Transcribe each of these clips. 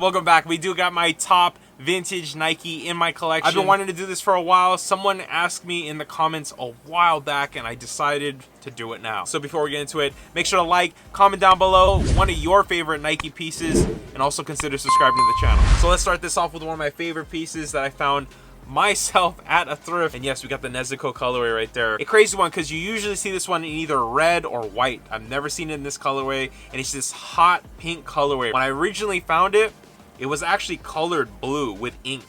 Welcome back. We do got my top vintage Nike in my collection. I've been wanting to do this for a while. Someone asked me in the comments a while back and I decided to do it now. So before we get into it, make sure to like, comment down below one of your favorite Nike pieces, and also consider subscribing to the channel. So let's start this off with one of my favorite pieces that I found myself at a thrift. And yes, we got the Nezuko colorway right there. A crazy one because you usually see this one in either red or white. I've never seen it in this colorway, and it's this hot pink colorway. When I originally found it, it was actually colored blue with ink.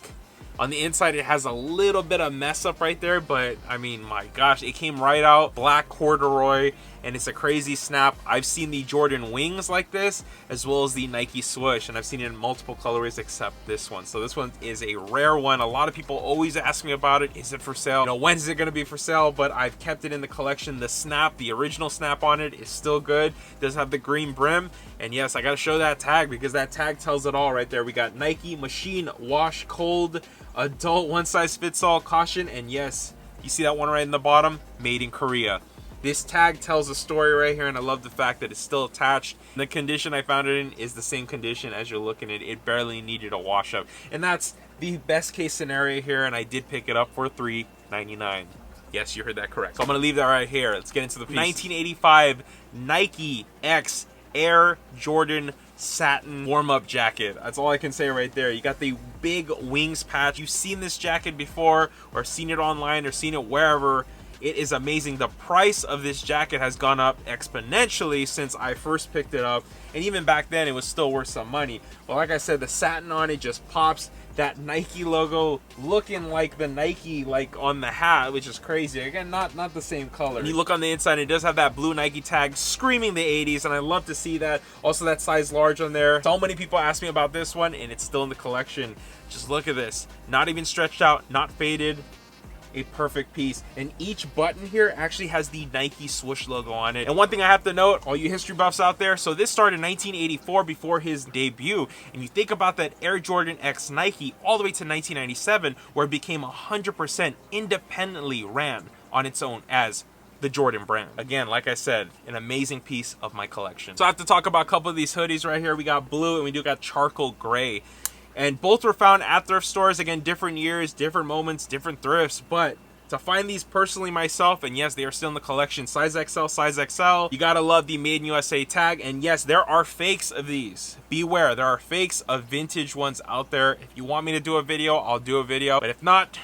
On the inside, it has a little bit of mess up right there, but I mean, my gosh, it came right out black corduroy, and it's a crazy snap. I've seen the Jordan wings like this, as well as the Nike swoosh, and I've seen it in multiple colorways except this one. So this one is a rare one. A lot of people always ask me about it. Is it for sale? You know, when is it gonna be for sale? But I've kept it in the collection. The snap, the original snap on it is still good. It does have the green brim, and yes, I gotta show that tag because that tag tells it all right there. We got Nike machine wash cold, adult one size fits all, caution, and yes, you see that one right in the bottom, made in Korea. This tag tells a story right here, and I love the fact that it's still attached. The condition I found it in is the same condition as you're looking at it. It barely needed a wash up, and that's the best case scenario here, and I did pick it up for $3.99. Yes, you heard that correct. So I'm gonna leave that right here. Let's get into the piece. 1985 Nike X Air Jordan satin warm-up jacket. That's all I can say right there. You got the big wings patch. You've seen this jacket before, or seen it online, or seen it wherever. It is amazing. The price of this jacket has gone up exponentially since I first picked it up, and even back then it was still worth some money. But like I said, the satin on it just pops. That Nike logo looking like the Nike like on the hat, which is crazy. Again, not the same color. And you look on the inside, it does have that blue Nike tag screaming the 80s, and I love to see that. Also that size large on there. So many people ask me about this one, and it's still in the collection. Just look at this. Not even stretched out, not faded. A perfect piece, and each button here actually has the Nike swoosh logo on it. And one thing I have to note, all you history buffs out there, so this started in 1984 before his debut, and you think about that Air Jordan X Nike all the way to 1997, where it became 100% independently ran on its own as the Jordan brand. Again, like I said, an amazing piece of my collection. So I have to talk about a couple of these hoodies right here. We got blue and we do got charcoal gray. And both were found at thrift stores. Again, different years, different moments, different thrifts. But to find these personally myself, and yes, they are still in the collection, size XL, size XL. You gotta love the Made in USA tag. And yes, there are fakes of these. Beware, there are fakes of vintage ones out there. If you want me to do a video, I'll do a video. But if not,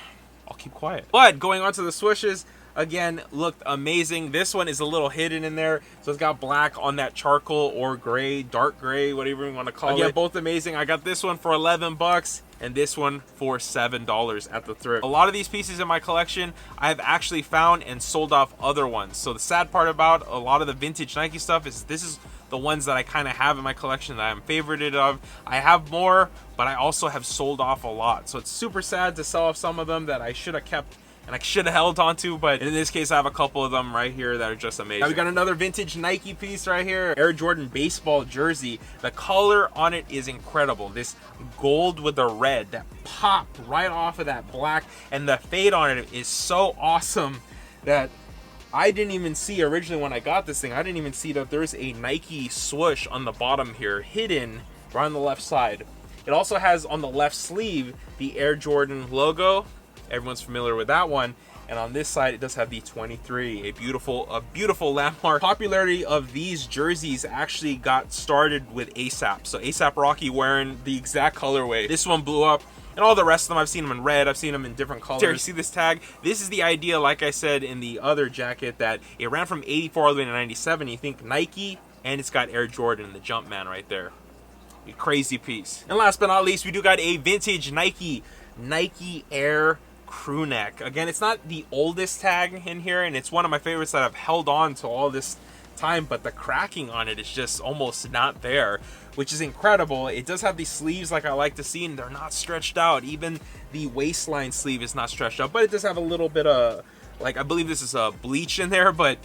I'll keep quiet. But going on to the swooshes, again, looked amazing. This one is a little hidden in there, so it's got black on that charcoal or gray, dark gray, whatever you want to call it. Yeah, both amazing. I got this one for 11 bucks and this one for $7 at the thrift. A lot of these pieces in my collection I've actually found and sold off other ones. So the sad part about a lot of the vintage Nike stuff is this is the ones that I kind of have in my collection that I'm favorited of. I have more, but I also have sold off a lot. So it's super sad to sell off some of them that I should have kept and I should have held on to, but in this case I have a couple of them right here that are just amazing. Now we got another vintage Nike piece right here, Air Jordan baseball jersey. The color on it is incredible. This gold with the red that popped right off of that black, and the fade on it is so awesome that I didn't even see originally when I got this thing. I didn't even see that there's a Nike swoosh on the bottom here, hidden right on the left side. It also has on the left sleeve the Air Jordan logo. Everyone's familiar with that one. And on this side, it does have the 23, a beautiful landmark. Popularity of these jerseys actually got started with ASAP. So ASAP Rocky wearing the exact colorway. This one blew up, and all the rest of them, I've seen them in red, I've seen them in different colors. Here, you see this tag? This is the idea, like I said in the other jacket, that it ran from 84 all the way to 97. You think Nike, and it's got Air Jordan, the Jumpman right there. A crazy piece. And last but not least, we do got a vintage Nike Air Crewneck. Again, it's not the oldest tag in here, and it's one of my favorites that I've held on to all this time, but the cracking on it is just almost not there, which is incredible. It does have these sleeves like I like to see, and they're not stretched out. Even the waistline sleeve is not stretched out, but it does have a little bit of, like, I believe this is a bleach in there, but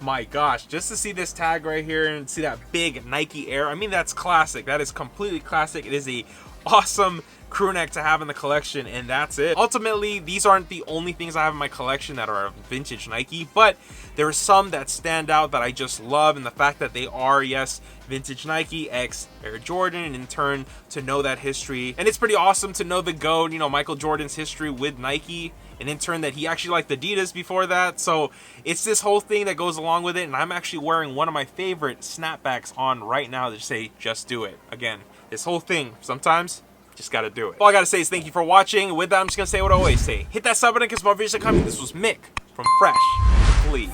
my gosh, just to see this tag right here and see that big Nike Air, I mean, that's classic. That is completely classic. It is a awesome Crewneck to have in the collection, and that's it. Ultimately, these aren't the only things I have in my collection that are vintage Nike, but there are some that stand out that I just love, and the fact that they are, yes, vintage Nike x Air Jordan, and in turn to know that history. And it's pretty awesome to know the GOAT, you know, Michael Jordan's history with Nike, and in turn that he actually liked Adidas before that. So it's this whole thing that goes along with it, and I'm actually wearing one of my favorite snapbacks on right now to say just do it. Again, this whole thing, sometimes just gotta do it. All I gotta say is thank you for watching. With that, I'm just gonna say what I always say. Hit that sub button because more videos are coming. This was Mick from Fresh Flee.